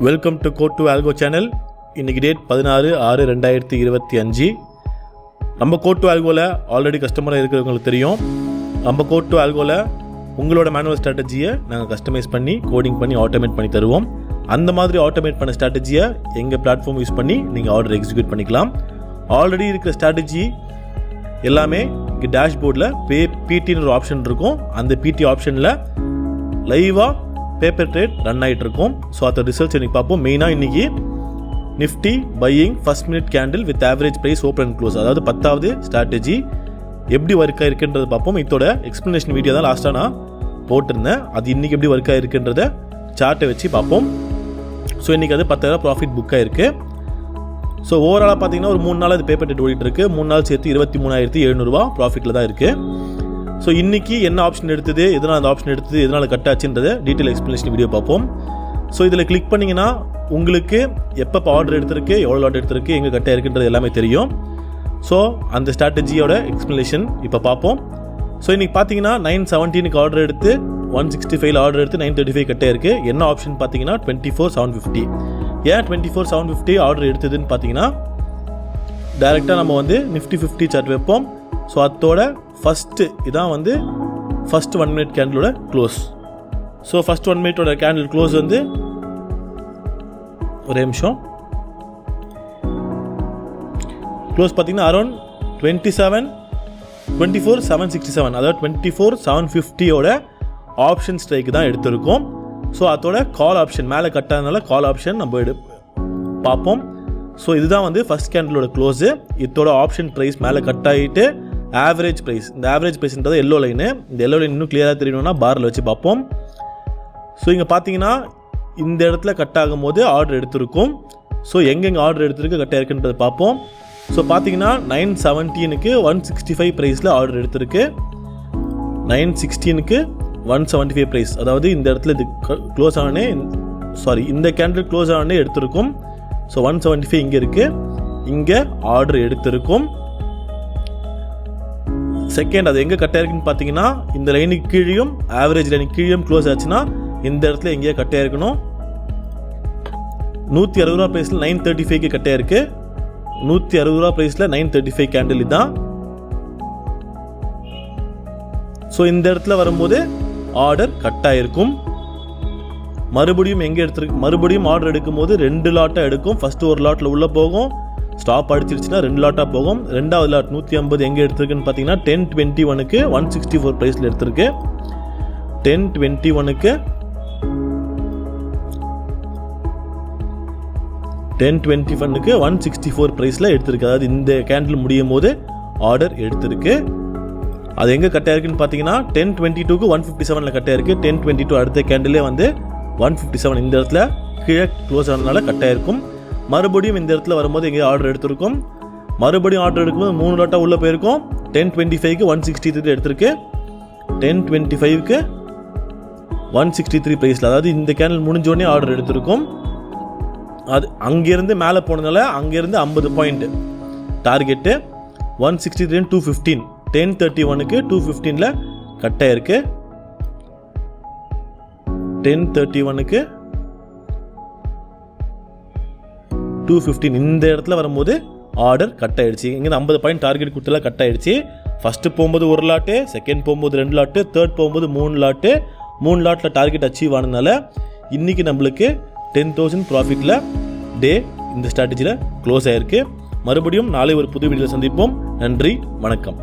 Welcome to code to algo channel. இன்றைக்கி date 16/6/2025. நம்ம code to ஆல்கோவில் ஆல்ரெடி கஸ்டமராக இருக்கிறவங்களுக்கு தெரியும். நம்ம கோட் டு ஆல்கோவில் உங்களோட மேனுவல் ஸ்ட்ராட்டஜியை நாங்கள் கஸ்டமைஸ் பண்ணி கோடிங் பண்ணி ஆட்டோமேட் பண்ணி தருவோம். அந்த மாதிரி ஆட்டோமேட் பண்ண ஸ்ட்ராட்டஜியை எங்கள் பிளாட்ஃபார்ம் யூஸ் பண்ணி நீங்கள் ஆர்டர் எக்ஸிக்யூட் பண்ணிக்கலாம். ஆல்ரெடி இருக்கிற ஸ்ட்ராட்டஜி எல்லாமே இங்கே டேஷ்போர்டில் பிடின்னு ஒரு ஆப்ஷன் இருக்கும். அந்த பிடி ஆப்ஷனில் லைவாக பேப்பர் ட்ரேட் ரன் ஆகிட்டு இருக்கும். ஸோ அதோட ரிசல்ட்ஸ் இன்றைக்கி பார்ப்போம். மெயினாக இன்றைக்கி Nifty buying first minute candle with average price open and close, அதாவது 10வது ஸ்ட்ராட்டஜி எப்படி ஒர்க் ஆகிருக்குன்றது பார்ப்போம். இதோட எக்ஸ்ப்ளனேஷன் வீடியோ தான் லாஸ்ட்டாக நான் போட்டிருந்தேன். அது இன்றைக்கி எப்படி ஒர்க் ஆகிருக்குன்றத சார்ட்டை வச்சு பார்ப்போம். ஸோ இன்றைக்கி அது 10,000 ப்ராஃபிட் புக் ஆகிருக்கு. ஸோ ஓவராலாக பார்த்தீங்கன்னா ஒரு 3 நாள் அது பேப்பர் ட்ரேட் ஓடிட்டு இருக்கு. 3 நாள் சேர்த்து 23,700 ப்ராஃபிட்டில் தான் இருக்குது. ஸோ இன்றைக்கி என்ன ஆப்ஷன் எடுத்தது, எதனால் அந்த ஆப்ஷன் எடுத்தது, எதனால் கட் ஆச்சுன்றதை டீட்டெயில் எக்ஸ்ப்ளனேஷன் வீடியோ பார்ப்போம். ஸோ இதில் கிளிக் பண்ணிங்கன்னா உங்களுக்கு எப்போ ஆர்டர் எடுத்திருக்கு, எவ்வளோ ஆர்டர் எடுத்திருக்கு, எங்கே கட் ஆகிருக்குன்றது எல்லாமே தெரியும். ஸோ அந்த ஸ்ட்ராட்டஜியோட எக்ஸ்ப்ளனேஷன் இப்போ பார்ப்போம். ஸோ இன்றைக்கி பார்த்தீங்கன்னா 917க்கு ஆர்டர் எடுத்து 165 ஆர்டர் எடுத்து 935 கட் ஆகிருக்கு. என்ன ஆப்ஷன் பார்த்தீங்கன்னா 24,750. ஏன் 24,750 ஆர்டர் எடுத்ததுன்னு பார்த்தீங்கன்னா டைரெக்டாக நம்ம வந்து நிஃப்டி 50 சார்ட் வைப்போம். ஸோ அதோட ஃபஸ்ட்டு இதான் வந்து ஃபஸ்ட் 1 மினிட் கேண்டிலோட க்ளோஸ். ஸோ ஃபஸ்ட் 1 மினிட்டோட கேண்டில் க்ளோஸ் வந்து ஒரே நிமிஷம் க்ளோஸ் பார்த்தீங்கன்னா அரௌண்ட் 24,767, அதாவது 24,750யோட ஆப்ஷன் ஸ்ட்ரைக்கு தான் எடுத்திருக்கோம். ஸோ அதோட கால் ஆப்ஷன் மேலே கட்டாதனால கால் ஆப்ஷன் நம்ம பார்ப்போம். ஸோ இதுதான் வந்து ஃபஸ்ட் கேண்டிலோட க்ளோஸு. இதோட ஆப்ஷன் ப்ரைஸ் மேலே கட் ஆகிட்டு ஆவரேஜ் ப்ரைஸ், இந்த ஆவரேஜ் ப்ரைஸ்ன்றது எல்லோ லைனு. இந்த எல்லோ லைன் இன்னும் கிளியராக தெரியணும்னா பாரில் வச்சு பார்ப்போம். ஸோ இங்கே பார்த்தீங்கன்னா இந்த இடத்துல கட் ஆகும் போது ஆர்டர் எடுத்திருக்கும். ஸோ எங்கெங்கே ஆர்டர் எடுத்திருக்கு கட் ஆகிருக்குன்றதை பார்ப்போம். ஸோ பார்த்தீங்கன்னா 917க்கு 165 ப்ரைஸில் ஆர்டர் எடுத்திருக்கு. 916க்கு 175 ப்ரைஸ், அதாவது இந்த இடத்துல இது க்ளோஸ் ஆனே இந்த கேண்டில் க்ளோஸ் ஆனே எடுத்திருக்கும். ஸோ 175 இங்கே இருக்குது, இங்கே ஆர்டர் எடுத்திருக்கும். செகண்ட் அது எங்கே கட் ஆயிருக்குன்னு பார்த்தீங்கன்னா இந்த லைனுக்கு கீழேயும் ஆவரேஜ் லைனுக்கு கீழேயும் க்ளோஸ் ஆச்சுன்னா இந்த இடத்துல எங்கேயா கட் ஆயிருக்கணும். 160 ப்ரைஸில் 935க்கு கட் ஆயிருக்கு. 160 ப்ரைஸில் 935 கேண்டில் தான். ஸோ இந்த இடத்துல வரும்போது ஆர்டர் கட் ஆயிருக்கும். மறுபடியும் எங்கே எடுத்துருக்கு, மறுபடியும் ஆர்டர் எடுக்கும் போது 2 லாட்டாக எடுக்கும். ஃபஸ்ட்டு ஒரு லாட்டில் உள்ளே போகும், ஸ்டாப் அடிச்சிருச்சுன்னா 2 லாட்டாக போகும். ரெண்டாவது லாட் 150 எங்கே எடுத்திருக்குன்னு பார்த்தீங்கன்னா 1021க்கு 164 ப்ரைஸில் எடுத்திருக்கு. 1021க்கு 164 ப்ரைஸில் எடுத்திருக்கு. அதாவது இந்த கேண்டில் முடியும் போது ஆர்டர் எடுத்திருக்கு. அது எங்கே கட் ஆயிருக்குன்னு பார்த்தீங்கன்னா 1022க்கு 157 கட் ஆயிருக்கு. 1022 அடுத்த கேண்டிலே வந்து 157 இந்த இடத்துல கீழே க்ளோஸ் ஆனதுனால கட் ஆயிருக்கும். மறுபடியும் இந்த இடத்துல வரும்போது எங்கேயும் ஆர்டர் எடுத்திருக்கும். மறுபடியும் ஆர்டர் எடுக்கும்போது 3 லாட்டாக உள்ளே போயிருக்கும். 1025க்கு 163 எடுத்திருக்கு. 1025க்கு 163 ப்ரைஸில், அதாவது இந்த கேண்டில் முடிஞ்சோடனே ஆர்டர் எடுத்திருக்கும். அது அங்கேருந்து மேலே போனதுனால அங்கேருந்து 50 பாயிண்ட் டார்கெட்டு. 163 215, 1031க்கு 215 கட் ஆயிருக்கு. 1031க்கு 215 இந்த இடத்துல வரும்போது ஆர்டர் கட் ஆகிடுச்சு. இங்கே 50 பாயிண்ட் டார்கெட் கொடுத்தலாம் கட் ஆகிடுச்சு. ஃபஸ்ட்டு போகும்போது 1 லாட்டு, செகண்ட் போகும்போது 2 லாட்டு, தேர்ட் போகும்போது 3 லாட்டு. 3 லாட்டில் டார்கெட் அச்சீவ் ஆனதுனால இன்றைக்கி நம்மளுக்கு 10,000 ப்ராஃபிட்டில் டே இந்த ஸ்ட்ராட்டஜியில் க்ளோஸ் ஆகிருக்கு. மறுபடியும் நாளை ஒரு புது வீடியோவில் சந்திப்போம். நன்றி, வணக்கம்.